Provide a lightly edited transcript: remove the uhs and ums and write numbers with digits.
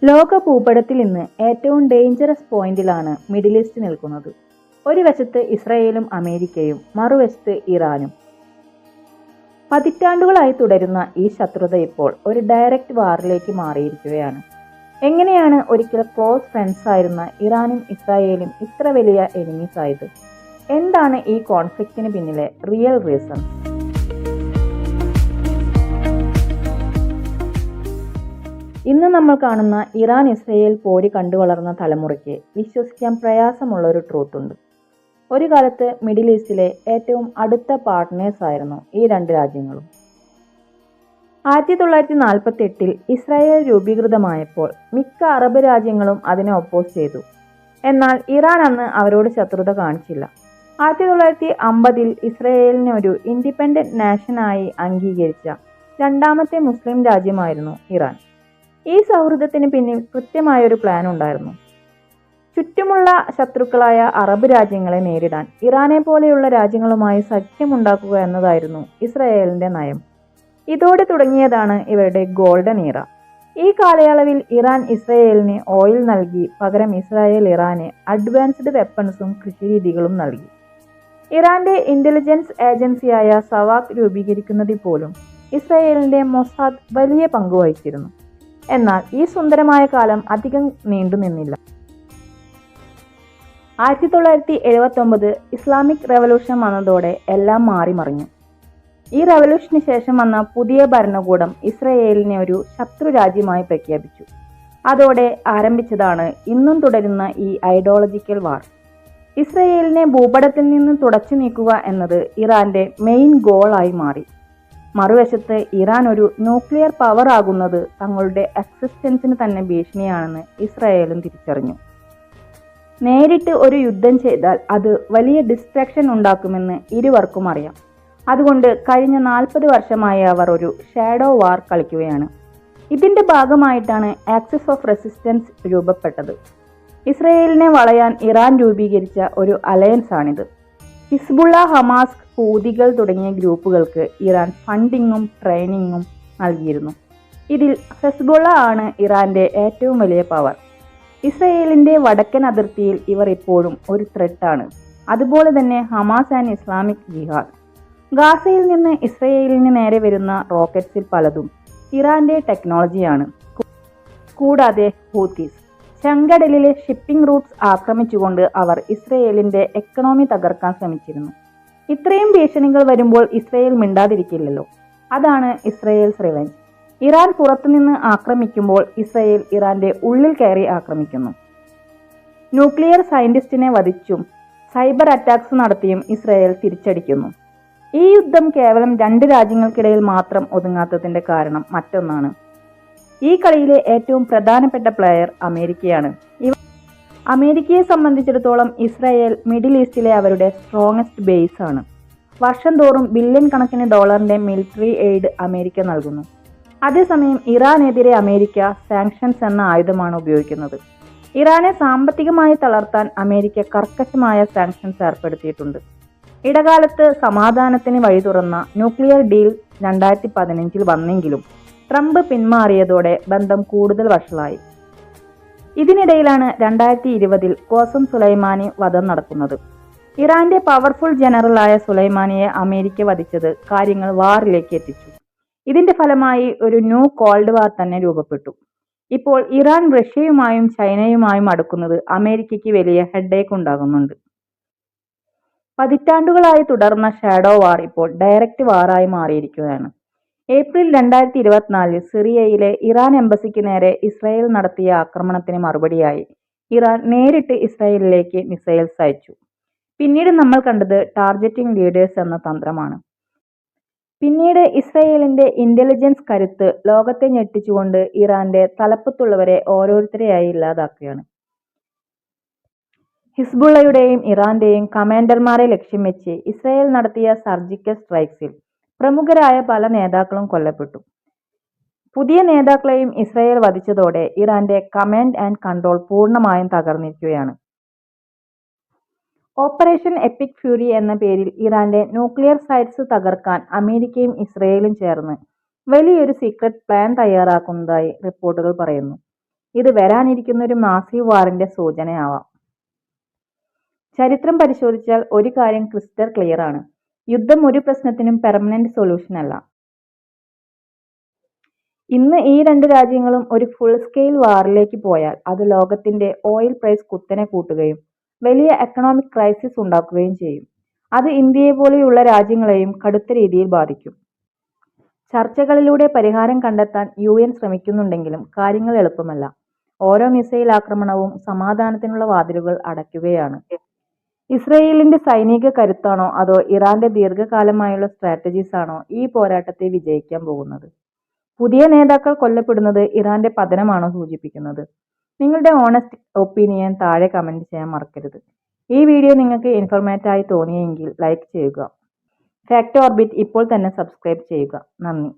ലോക ഭൂപടത്തിൽ ഇന്ന് ഏറ്റവും ഡേഞ്ചറസ് പോയിന്റിലാണ് മിഡിൽ ഈസ്റ്റ് നിൽക്കുന്നത്. ഒരു വശത്ത് ഇസ്രായേലും അമേരിക്കയും, മറുവശത്ത് ഇറാനും. പതിറ്റാണ്ടുകളായി തുടരുന്ന ഈ ശത്രുത ഇപ്പോൾ ഒരു ഡയറക്റ്റ് വാറിലേക്ക് മാറിയിരിക്കുകയാണ്. എങ്ങനെയാണ് ഒരിക്കൽ ക്ലോസ് ഫ്രണ്ട്സ് ആയിരുന്ന ഇറാനും ഇസ്രായേലും ഇത്ര വലിയ എനിമീസ് ആയത്? എന്താണ് ഈ കോൺഫ്ലിക്റ്റിന് പിന്നിലെ റിയൽ റീസൺ? ഇന്ന് നമ്മൾ കാണുന്ന ഇറാൻ ഇസ്രയേൽ പോര് കണ്ടു വളർന്ന തലമുറയ്ക്ക് വിശ്വസിക്കാൻ പ്രയാസമുള്ള ഒരു ട്രൂത്ത് ഉണ്ട്. ഒരു കാലത്ത് മിഡിൽ ഈസ്റ്റിലെ ഏറ്റവും അടുത്ത പാർട്ട്നേഴ്സ് ആയിരുന്നു ഈ രണ്ട് രാജ്യങ്ങളും. 1948 ഇസ്രായേൽ രൂപീകൃതമായപ്പോൾ മിക്ക അറബ് രാജ്യങ്ങളും അതിനെ ഒപ്പോസ് ചെയ്തു. എന്നാൽ ഇറാൻ അന്ന് അവരോട് ശത്രുത കാണിച്ചില്ല. 1950 ഇസ്രായേലിനെ ഒരു ഇൻഡിപെൻഡന്റ് നാഷനായി അംഗീകരിച്ച രണ്ടാമത്തെ മുസ്ലിം രാജ്യമായിരുന്നു ഇറാൻ. ഈ സൗഹൃദത്തിന് പിന്നിൽ കൃത്യമായൊരു പ്ലാൻ ഉണ്ടായിരുന്നു. ചുറ്റുമുള്ള ശത്രുക്കളായ അറബ് രാജ്യങ്ങളെ നേരിടാൻ ഇറാനെ പോലെയുള്ള രാജ്യങ്ങളുമായി സഖ്യമുണ്ടാക്കുക എന്നതായിരുന്നു ഇസ്രായേലിന്റെ നയം. ഇതോടെ തുടങ്ങിയതാണ് ഇവരുടെ ഗോൾഡൻ ഇറ. ഈ കാലയളവിൽ ഇറാൻ ഇസ്രായേലിന് ഓയിൽ നൽകി, പകരം ഇസ്രായേൽ ഇറാന് അഡ്വാൻസ്ഡ് വെപ്പൺസും കൃഷിരീതികളും നൽകി. ഇറാന്റെ ഇന്റലിജൻസ് ഏജൻസിയായ സവാക് രൂപീകരിക്കുന്നതിൽ പോലും ഇസ്രായേലിന്റെ മൊസാദ് വലിയ പങ്കുവഹിച്ചിരുന്നു. എന്നാൽ ഈ സുന്ദരമായ കാലം അധികം നീണ്ടുനിന്നില്ല. 1979 ഇസ്ലാമിക് റെവല്യൂഷൻ വന്നതോടെ എല്ലാം മാറിമറിഞ്ഞു. ഈ റെവല്യൂഷന് ശേഷം വന്ന പുതിയ ഭരണകൂടം ഇസ്രായേലിനെ ഒരു ശത്രു രാജ്യമായി പ്രഖ്യാപിച്ചു. അതോടെ ആരംഭിച്ചതാണ് ഇന്നും തുടരുന്ന ഈ ഐഡിയോളജിക്കൽ വാർ. ഇസ്രായേലിനെ ഭൂപടത്തിൽ നിന്ന് തുടച്ചു നീക്കുക എന്നത് ഇറാന്റെ മെയിൻ ഗോളായി മാറി. മറുവശത്ത് ഇറാൻ ഒരു ന്യൂക്ലിയർ പവർ ആകുന്നത് തങ്ങളുടെ എക്സിസ്റ്റൻസിന് തന്നെ ഭീഷണിയാണെന്ന് ഇസ്രായേലും തിരിച്ചറിഞ്ഞു. നേരിട്ട് ഒരു യുദ്ധം ചെയ്താൽ അത് വലിയ ഡിസ്ട്രാക്ഷൻ ഉണ്ടാക്കുമെന്ന് ഇരുവർക്കും അറിയാം. അതുകൊണ്ട് കഴിഞ്ഞ 40 വർഷമായി അവർ ഒരു ഷാഡോ വാർ കളിക്കുകയാണ്. ഇതിന്റെ ഭാഗമായിട്ടാണ് ആക്സിസ് ഓഫ് റെസിസ്റ്റൻസ് രൂപപ്പെട്ടത്. ഇസ്രായേലിനെ വളയാൻ ഇറാൻ രൂപീകരിച്ച ഒരു അലയൻസ് ആണിത്. ഹിസ്ബുള്ള, ഹമാസ്, ഹൂതികൾ തുടങ്ങിയ ഗ്രൂപ്പുകൾക്ക് ഇറാൻ ഫണ്ടിങ്ങും ട്രെയിനിങ്ങും നൽകിയിരുന്നു. ഇതിൽ ഹെസ്ബുള്ള ആണ് ഇറാന്റെ ഏറ്റവും വലിയ പവർ. ഇസ്രായേലിന്റെ വടക്കൻ അതിർത്തിയിൽ ഇവർ ഇപ്പോഴും ഒരു ത്രെട്ടാണ്. അതുപോലെ തന്നെ ഹമാസ് ആൻഡ് ഇസ്ലാമിക് ജിഹാദ്. ഗാസയിൽ നിന്ന് ഇസ്രായേലിന് നേരെ വരുന്ന റോക്കറ്റ്സിൽ പലതും ഇറാന്റെ ടെക്നോളജിയാണ്. കൂടാതെ ഹൂത്തീസ്. ചെങ്കടലിലെ ഷിപ്പിംഗ് റൂട്ട്സ് ആക്രമിച്ചുകൊണ്ട് അവർ ഇസ്രയേലിന്റെ എക്കണോമി തകർക്കാൻ ശ്രമിച്ചിരുന്നു. ഇത്രയും ഭീഷണികൾ വരുമ്പോൾ ഇസ്രയേൽ മിണ്ടാതിരിക്കില്ലല്ലോ. അതാണ് ഇസ്രയേൽസ് റിവെഞ്ച്. ഇറാൻ പുറത്തുനിന്ന് ആക്രമിക്കുമ്പോൾ ഇസ്രയേൽ ഇറാന്റെ ഉള്ളിൽ കയറി ആക്രമിക്കുന്നു. ന്യൂക്ലിയർ സയന്റിസ്റ്റിനെ വധിച്ചും സൈബർ അറ്റാക്സ് നടത്തിയും ഇസ്രയേൽ തിരിച്ചടിക്കുന്നു. ഈ യുദ്ധം കേവലം രണ്ട് രാജ്യങ്ങൾക്കിടയിൽ മാത്രം ഒതുങ്ങാത്തതിന്റെ കാരണം മറ്റൊന്നാണ്. ഈ കളിയിലെ ഏറ്റവും പ്രധാനപ്പെട്ട പ്ലെയർ അമേരിക്കയാണ്. അമേരിക്കയെ സംബന്ധിച്ചിടത്തോളം ഇസ്രായേൽ മിഡിൽ ഈസ്റ്റിലെ അവരുടെ സ്ട്രോങ്ങസ്റ്റ് ബേസ് ആണ്. വർഷം തോറും ബില്യൺ കണക്കിന് ഡോളറിന്റെ മിലിറ്ററി എയ്ഡ് അമേരിക്ക നൽകുന്നു. അതേസമയം ഇറാനെതിരെ അമേരിക്ക സാങ്ഷൻസ് എന്ന ആയുധമാണ് ഉപയോഗിക്കുന്നത്. ഇറാനെ സാമ്പത്തികമായി തളർത്താൻ അമേരിക്ക കർക്കശമായ സാങ്ഷൻസ് ഏർപ്പെടുത്തിയിട്ടുണ്ട്. ഇടകാലത്ത് സമാധാനത്തിന് വഴി തുറന്ന ന്യൂക്ലിയർ ഡീൽ 2015 വന്നെങ്കിലും ട്രംപ് പിന്മാറിയതോടെ ബന്ധം കൂടുതൽ വഷളായി. ഇതിനിടയിലാണ് 2020 ഖാസം സുലൈമാനി വധം നടക്കുന്നത്. ഇറാന്റെ പവർഫുൾ ജനറലായ സുലൈമാനിയെ അമേരിക്ക വധിച്ചത് കാര്യങ്ങൾ വാറിലേക്ക് എത്തിച്ചു. ഇതിന്റെ ഫലമായി ഒരു ന്യൂ കോൾഡ് വാർ തന്നെ രൂപപ്പെട്ടു. ഇപ്പോൾ ഇറാൻ റഷ്യയുമായും ചൈനയുമായും അടുക്കുന്നത് അമേരിക്കയ്ക്ക് വലിയ ഹെഡേക്ക് ഉണ്ടാകുന്നുണ്ട്. പതിറ്റാണ്ടുകളായി തുടർന്ന ഷാഡോ വാർ ഇപ്പോൾ ഡയറക്റ്റ് വാറായി മാറിയിരിക്കുകയാണ്. ഏപ്രിൽ 2024 സിറിയയിലെ ഇറാൻ എംബസിക്ക് നേരെ ഇസ്രായേൽ നടത്തിയ ആക്രമണത്തിന് മറുപടിയായി ഇറാൻ നേരിട്ട് ഇസ്രായേലിലേക്ക് മിസൈൽസ് അയച്ചു. പിന്നീട് നമ്മൾ കണ്ടത് ടാർഗറ്റിംഗ് ലീഡേഴ്സ് എന്ന തന്ത്രമാണ്. പിന്നീട് ഇസ്രായേലിന്റെ ഇന്റലിജൻസ് കരുത്ത് ലോകത്തെ ഞെട്ടിച്ചുകൊണ്ട് ഇറാന്റെ തലപ്പത്തുള്ളവരെ ഓരോരുത്തരെയായി ഇല്ലാതാക്കുകയാണ്. ഹിസ്ബുള്ളയുടെയും ഇറാന്റെയും കമാൻഡർമാരെ ലക്ഷ്യം വെച്ച് ഇസ്രായേൽ നടത്തിയ സർജിക്കൽ സ്ട്രൈക്സിൽ പ്രമുഖരായ പല നേതാക്കളും കൊല്ലപ്പെട്ടു. പുതിയ നേതാക്കളെയും ഇസ്രായേൽ വധിച്ചതോടെ ഇറാന്റെ കമാൻഡ് ആൻഡ് കൺട്രോൾ പൂർണ്ണമായും തകർന്നിരിക്കുകയാണ്. ഓപ്പറേഷൻ എപ്പിക് ഫ്യൂരി എന്ന പേരിൽ ഇറാന്റെ ന്യൂക്ലിയർ സൈറ്റ്സ് തകർക്കാൻ അമേരിക്കയും ഇസ്രായേലും ചേർന്ന് വലിയൊരു സീക്രട്ട് പ്ലാൻ തയ്യാറാക്കുന്നതായി റിപ്പോർട്ടുകൾ പറയുന്നു. ഇത് വരാനിരിക്കുന്ന ഒരു മാസീവ് വാറിന്റെ സൂചനയാവാം. ചരിത്രം പരിശോധിച്ചാൽ ഒരു കാര്യം ക്രിസ്റ്റൽ ക്ലിയർ ആണ്. യുദ്ധം ഒരു പ്രശ്നത്തിനും പെർമനന്റ് സൊല്യൂഷൻ അല്ല. ഇന്ന് ഈ രണ്ട് രാജ്യങ്ങളും ഒരു ഫുൾ സ്കെയിൽ വാറിലേക്ക് പോയാൽ അത് ലോകത്തിന്റെ ഓയിൽ പ്രൈസ് കുത്തനെ കൂട്ടുകയും വലിയ എക്കണോമിക് ക്രൈസിസ് ഉണ്ടാക്കുകയും ചെയ്യും. അത് ഇന്ത്യയെ പോലെയുള്ള രാജ്യങ്ങളെയും കടുത്ത രീതിയിൽ ബാധിക്കും. ചർച്ചകളിലൂടെ പരിഹാരം കണ്ടെത്താൻ UN ശ്രമിക്കുന്നുണ്ടെങ്കിലും കാര്യങ്ങൾ എളുപ്പമല്ല. ഓരോ മിസൈൽ ആക്രമണവും സമാധാനത്തിനുള്ള വാതിലുകൾ അടയ്ക്കുകയാണ്. ഇസ്രയേലിന്റെ സൈനിക കരുത്താണോ അതോ ഇറാന്റെ ദീർഘകാലമായുള്ള സ്ട്രാറ്റജീസ് ആണോ ഈ പോരാട്ടത്തെ വിജയിക്കാൻ പോകുന്നത്? പുതിയ നേതാക്കൾ കൊല്ലപ്പെടുന്നത് ഇറാന്റെ പതനമാണോ സൂചിപ്പിക്കുന്നത്? നിങ്ങളുടെ ഓണസ്റ്റ് ഒപ്പീനിയൻ താഴെ കമന്റ് ചെയ്യാൻ മറക്കരുത്. ഈ വീഡിയോ നിങ്ങൾക്ക് ഇൻഫോർമേറ്റീവ് ആയി തോന്നിയെങ്കിൽ ലൈക്ക് ചെയ്യുക. ഫാക്ട് ഓർബിറ്റ് ഇപ്പോൾ തന്നെ സബ്സ്ക്രൈബ് ചെയ്യുക. നന്ദി.